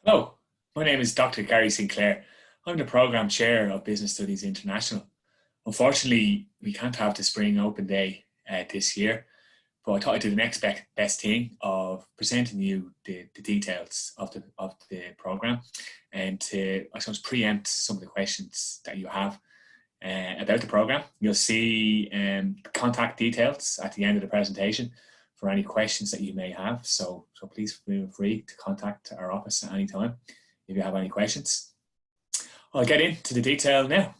Hello, my name is Dr. Gary Sinclair. I'm the Programme Chair of Business Studies International. Unfortunately, we can't have the Spring Open Day this year, but I thought I'd do the next best thing of presenting you the details of the programme and to, I suppose, preempt some of the questions that you have about the programme. You'll see contact details at the end of the presentation for any questions that you may have. So please feel free to contact our office at any time if you have any questions. I'll get into the detail now.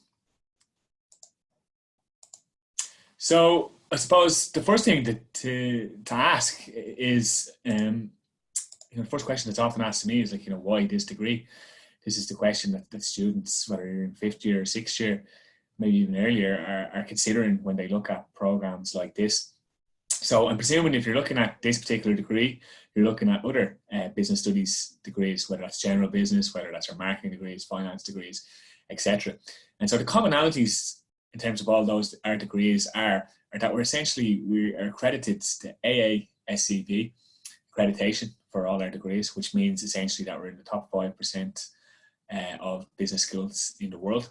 So I suppose the first thing to ask is, the first question that's often asked to me is why this degree? This is the question that students, whether you're in 5th year or 6th year, maybe even earlier, are considering when they look at programs like this. So I'm presuming if you're looking at this particular degree, you're looking at other business studies degrees, whether that's general business, whether that's our marketing degrees, finance degrees, etc. And so the commonalities in terms of all those our degrees are that we are accredited to AASCB accreditation for all our degrees, which means essentially that we're in the top 5% of business schools in the world.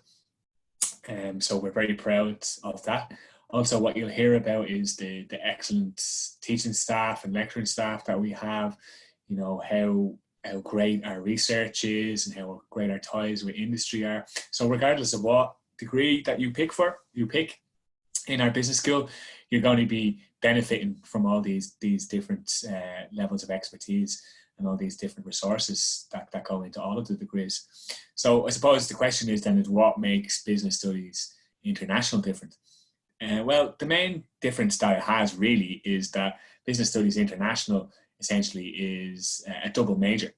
So we're very proud of that. Also, what you'll hear about is the excellent teaching staff and lecturing staff that we have, how great our research is and how great our ties with industry are. So regardless of what degree that you pick in our business school, you're going to be benefiting from all these different levels of expertise and all these different resources that go into all of the degrees. So I suppose the question is what makes business studies international different? Well, the main difference that it has really is that Business Studies International essentially is a double major.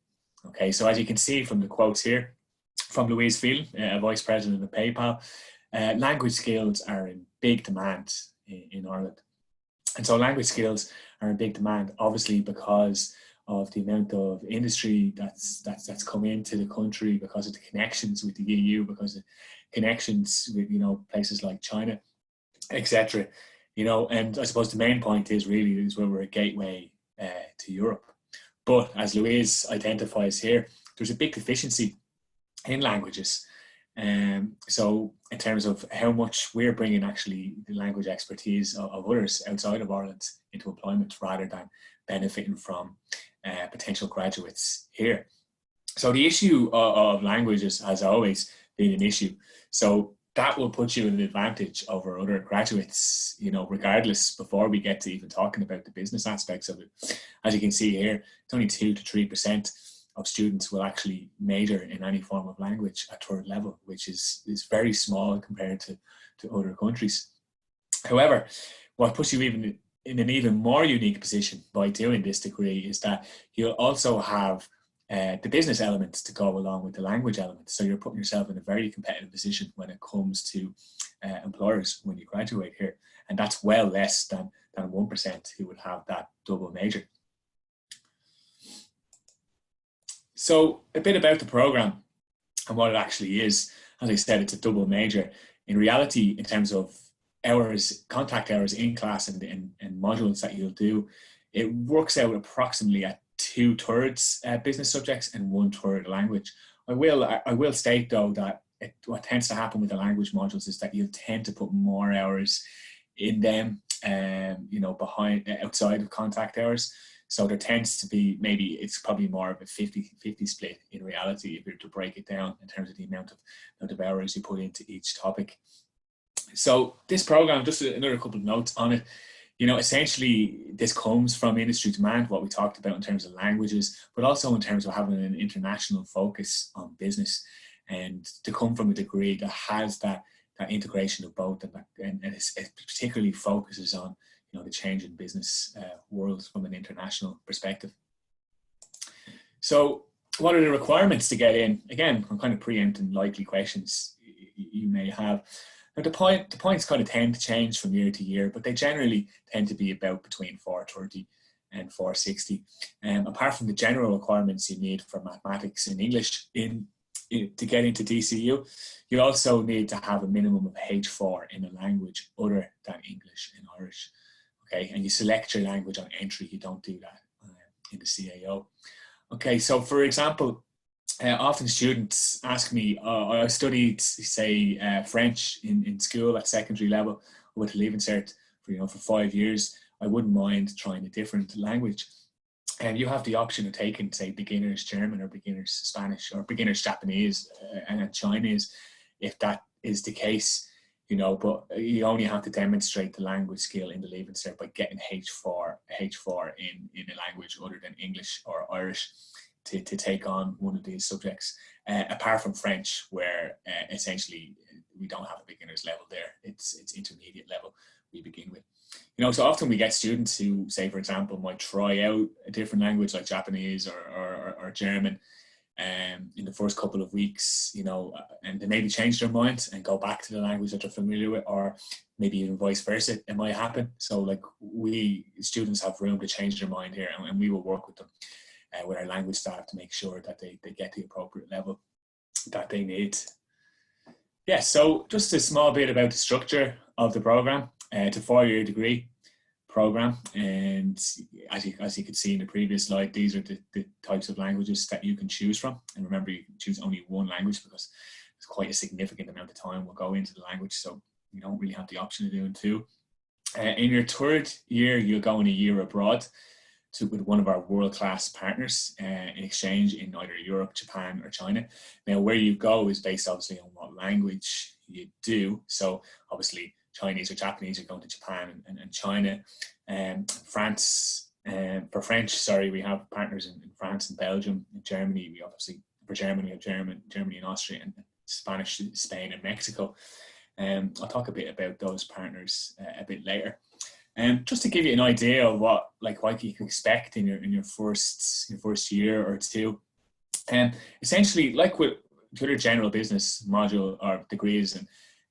Okay, so as you can see from the quotes here from Louise Phelan, a Vice President of PayPal, language skills are in big demand in Ireland. And so language skills are in big demand, obviously, because of the amount of industry that's come into the country, because of the connections with the EU, because of connections with places like China, etc. And I suppose the main point is where we're a gateway to Europe. But as Louise identifies here, there's a big deficiency in languages. So in terms of how much we're bringing actually the language expertise of others outside of Ireland into employment rather than benefiting from potential graduates here. So the issue of languages has always been an issue. So that will put you in an advantage over other graduates, regardless, before we get to even talking about the business aspects of it. As you can see here, it's only 2 to 3% of students will actually major in any form of language at 3rd level, which is very small compared to other countries. However, what puts you even in an even more unique position by doing this degree is that you'll also have the business elements to go along with the language elements. So you're putting yourself in a very competitive position when it comes to employers when you graduate here. And that's well less than 1% who would have that double major. So a bit about the program and what it actually is. As I said, it's a double major. In reality, in terms of hours, contact hours in class and modules that you'll do, it works out approximately at 2/3 business subjects and 1/3 language. I will state though that what tends to happen with the language modules is that you'll tend to put more hours in them, outside of contact hours. So there tends to be, maybe it's probably more of a 50-50 split in reality if you're to break it down in terms of the amount of hours you put into each topic. So this program, just another couple of notes on it. Essentially this comes from industry demand, what we talked about in terms of languages, but also in terms of having an international focus on business, and to come from a degree that has that integration of both, and it particularly focuses on the changing business world from an international perspective. So what are the requirements to get in? Again, I'm kind of preempting likely questions you may have. Now, the points kind of tend to change from year to year, but they generally tend to be about between 430 and 460. Apart from the general requirements you need for mathematics and English to get into DCU, you also need to have a minimum of H4 in a language other than English and Irish. Okay, and you select your language on entry. You don't do that in the CAO. Okay, so for example, Often students ask me, I studied, say, French in school at secondary level with a Leaving Cert for 5 years. I wouldn't mind trying a different language. And you have the option of taking, say, beginners German or beginners Spanish or beginners Japanese and Chinese, if that is the case, but you only have to demonstrate the language skill in the Leaving Cert by getting H4 in a language other than English or Irish to take on one of these subjects, apart from French, where essentially we don't have a beginner's level there. It's intermediate level we begin with. So often we get students who, say, for example, might try out a different language like Japanese or German in the first couple of weeks, and they maybe change their mind and go back to the language that they're familiar with, or maybe even vice versa. It might happen. So like students have room to change their mind here, and we will work with them with our language staff to make sure that they get the appropriate level that they need. Yeah, so just a small bit about the structure of the program. It's a 4-year degree program, and as you could see in the previous slide, these are the types of languages that you can choose from. And remember, you can choose only one language because it's quite a significant amount of time will go into the language, so you don't really have the option of doing two. In your 3rd year, you'll go on a year abroad with one of our world-class partners in exchange in either Europe, Japan, or China. Now, where you go is based obviously on what language you do. So obviously Chinese or Japanese are going to Japan and China. France, for French, we have partners in France and Belgium. In Germany, for Germany, we have Germany and Austria, and Spanish, Spain and Mexico. I'll talk a bit about those partners a bit later. Just to give you an idea of what you can expect in your first year or two. Essentially, like with the other general business module or degrees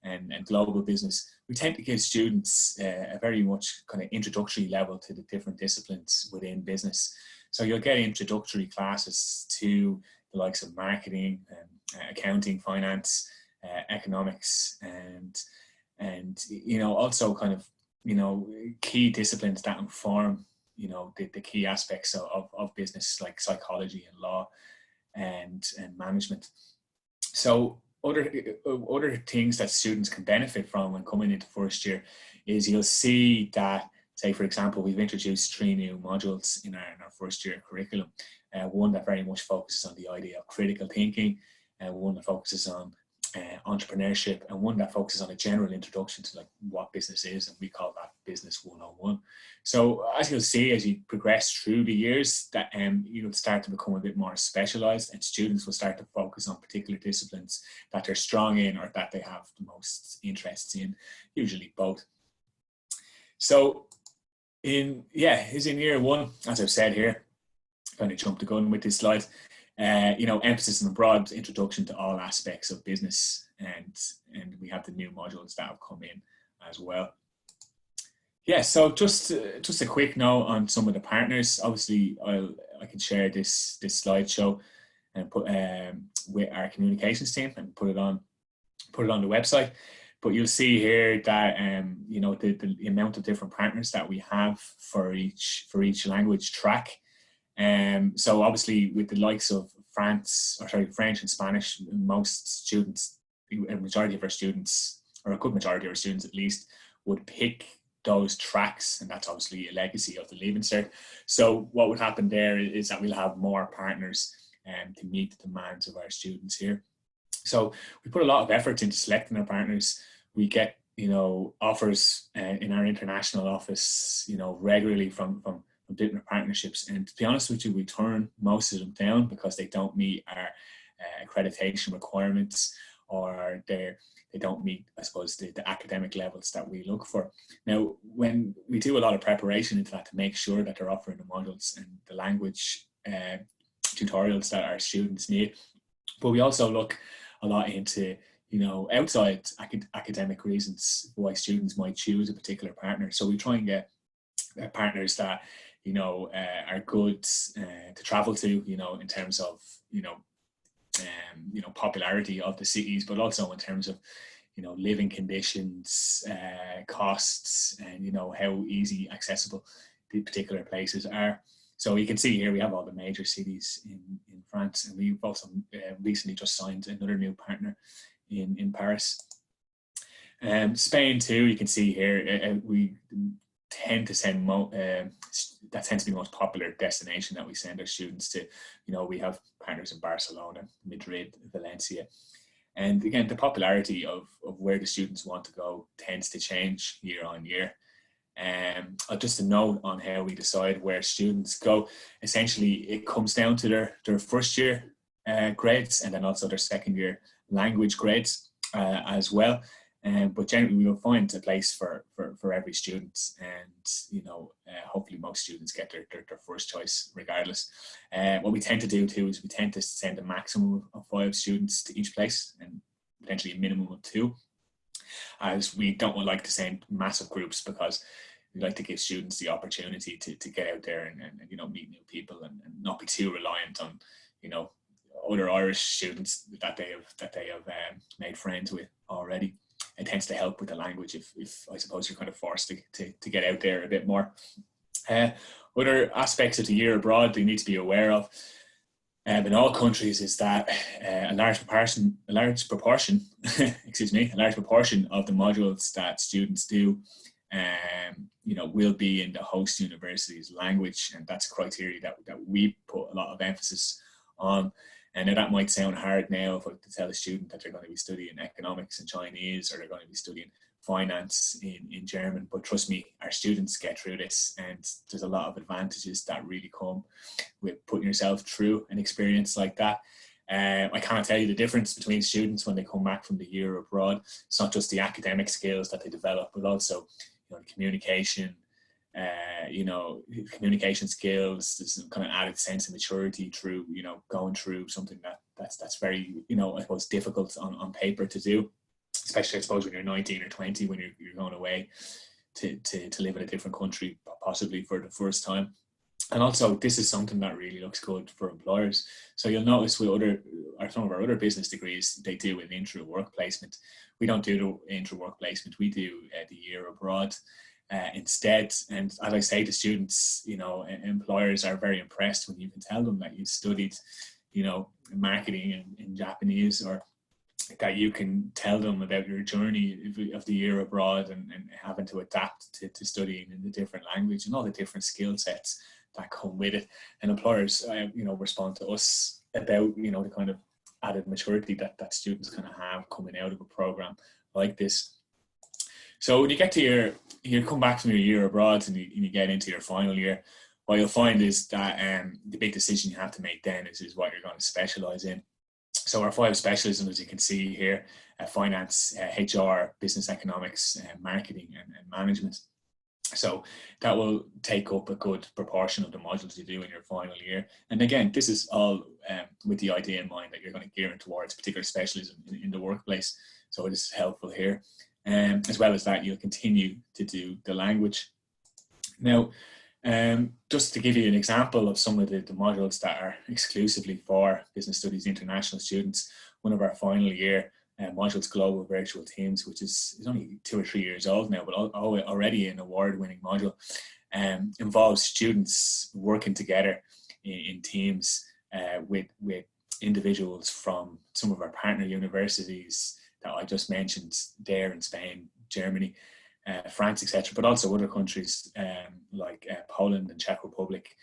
and global business, we tend to give students a very much kind of introductory level to the different disciplines within business. So you'll get introductory classes to the likes of marketing, accounting, finance, economics, and also kind of key disciplines that inform the key aspects of business, like psychology and law and management. So other things that students can benefit from when coming into first year is you'll see that, say, for example, we've introduced 3 new modules in our first year curriculum. One that very much focuses on the idea of critical thinking, one that focuses on entrepreneurship, and one that focuses on a general introduction to what business is, and we call that Business 101. So as you'll see, as you progress through the years, that you'll start to become a bit more specialized, and students will start to focus on particular disciplines that they're strong in or that they have the most interests in, usually both. So in year 1, as I've said here, kind of jumped the gun with this slide. Emphasis on a broad introduction to all aspects of business, and we have the new modules that have come in as well. Yeah, so just a quick note on some of the partners. Obviously, I can share this slideshow and put with our communications team and put it on the website. But you'll see here that the amount of different partners that we have for each language track. So obviously with the likes of French and Spanish, most students, a majority of our students, or a good majority of our students at least, would pick those tracks, and that's obviously a legacy of the Leaving Cert. So what would happen there is that we'll have more partners to meet the demands of our students here. So we put a lot of effort into selecting our partners. We get offers in our international office regularly from different partnerships, and to be honest with you, we turn most of them down because they don't meet our accreditation requirements, or they don't meet, I suppose, the academic levels that we look for. Now, when we do a lot of preparation into that to make sure that they're offering the modules and the language tutorials that our students need, but we also look a lot into outside academic reasons why students might choose a particular partner. So we try and get partners that are good to travel to, in terms of popularity of the cities, but also in terms of living conditions, costs, and how easy accessible the particular places are. So you can see here we have all the major cities in France, and we've also recently just signed another new partner in Paris. Spain too, you can see here, we tend to send that tends to be the most popular destination that we send our students to. You know, we have partners in Barcelona, Madrid, Valencia. And again, the popularity of where the students want to go tends to change year on year. Just a note on how we decide where students go. Essentially, it comes down to their first year grades, and then also their second year language grades as well. But generally, we will find a place for every student, and you know, hopefully most students get their first choice regardless. What we tend to do too is we tend to send a maximum of 5 students to each place, and potentially a minimum of 2, as we don't like to send massive groups, because we like to give students the opportunity to get out there and you know, meet new people, and not be too reliant on, you know, other Irish students that they have made friends with already. It tends to help with the language if I suppose you're kind of forced to get out there a bit more. Other aspects of the year abroad they need to be aware of in all countries is that a large proportion excuse me, a large proportion of the modules that students do you know, will be in the host university's language, and that's a criteria that we put a lot of emphasis on. And now that might sound hard now if I to tell a student that they're going to be studying economics in Chinese, or they're going to be studying finance in German, but trust me, our students get through this, and there's a lot of advantages that really come with putting yourself through an experience like that. I can't tell you the difference between students when they come back from the year abroad. It's not just the academic skills that they develop, but also, you know, communication, you know, communication skills. There's some kind of added sense of maturity through, you know, going through something that's very, you know, I suppose difficult on paper to do, especially I suppose when you're 19 or 20, when you're going away to live in a different country, possibly for the first time. And also, this is something that really looks good for employers. So you'll notice with some of our other business degrees, they do an intra-work placement. We don't do the intra-work placement. We do the year abroad instead. And as I say to students, you know, employers are very impressed when you can tell them that you studied, you know, marketing in Japanese, or that you can tell them about your journey of the year abroad and having to adapt to studying in a different language and all the different skill sets that come with it. And employers, you know, respond to us about, you know, the kind of added maturity that students kind of have coming out of a program like this. So when you get to you come back from your year abroad and you get into your final year, what you'll find is that the big decision you have to make then is what you're going to specialize in. So our 5 specialisms, as you can see here, finance, HR, business economics, marketing and management. So that will take up a good proportion of the modules you do in your final year. And again, this is all with the idea in mind that you're going to gear towards a particular specialism in the workplace. So it is helpful here. As well as that, you'll continue to do the language. Now, just to give you an example of some of the modules that are exclusively for Business Studies International students, one of our final year modules, Global Virtual Teams, which is only 2 or 3 years old now, but already an award-winning module, involves students working together in teams with individuals from some of our partner universities that I just mentioned there in Spain, Germany, France, etc., but also other countries like Poland and Czech Republic.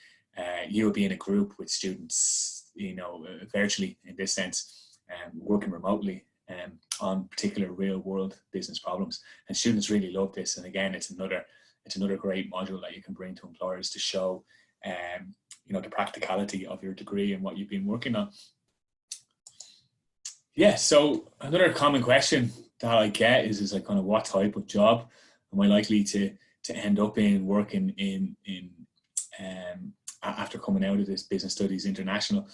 You'll be in a group with students, you know, virtually in this sense, working remotely on particular real world business problems. And students really love this. And again, it's another great module that you can bring to employers to show, you know, the practicality of your degree and what you've been working on. Yeah, so another common question that I get is like, kind of what type of job am I likely to end up in working in after coming out of this Business Studies International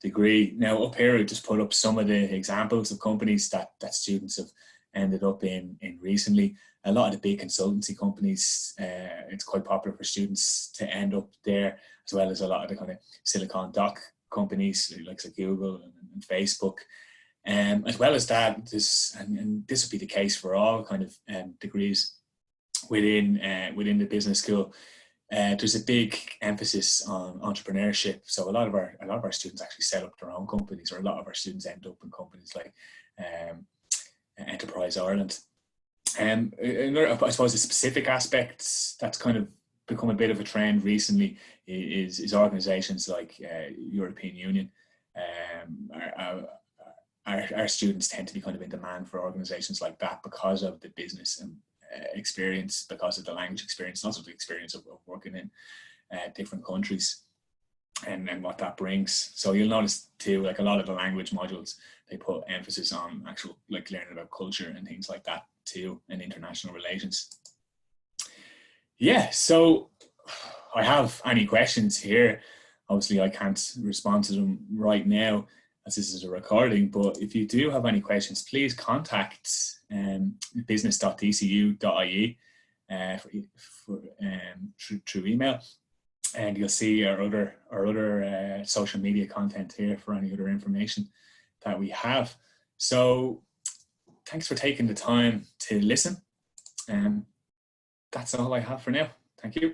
degree. Now up here I just put up some of the examples of companies that students have ended up in recently. A lot of the big consultancy companies, it's quite popular for students to end up there, as well as a lot of the kind of Silicon Doc companies like Google and Facebook. As well as that, this would be the case for all kind of degrees within the business school. there's a big emphasis on entrepreneurship. So a lot of our students actually set up their own companies, or a lot of our students end up in companies like Enterprise Ireland. I suppose the specific aspects that's kind of become a bit of a trend recently is organisations like European Union. Our students tend to be kind of in demand for organisations like that because of the business and experience, because of the language experience, and also the experience of working in different countries and what that brings. So you'll notice too, like a lot of the language modules, they put emphasis on actual like learning about culture and things like that too, and international relations. Yeah, so I have any questions here. Obviously I can't respond to them right now as this is a recording, but if you do have any questions, please contact business.dcu.ie through email, and you'll see our other social media content here for any other information that we have. So thanks for taking the time to listen. That's all I have for now. Thank you.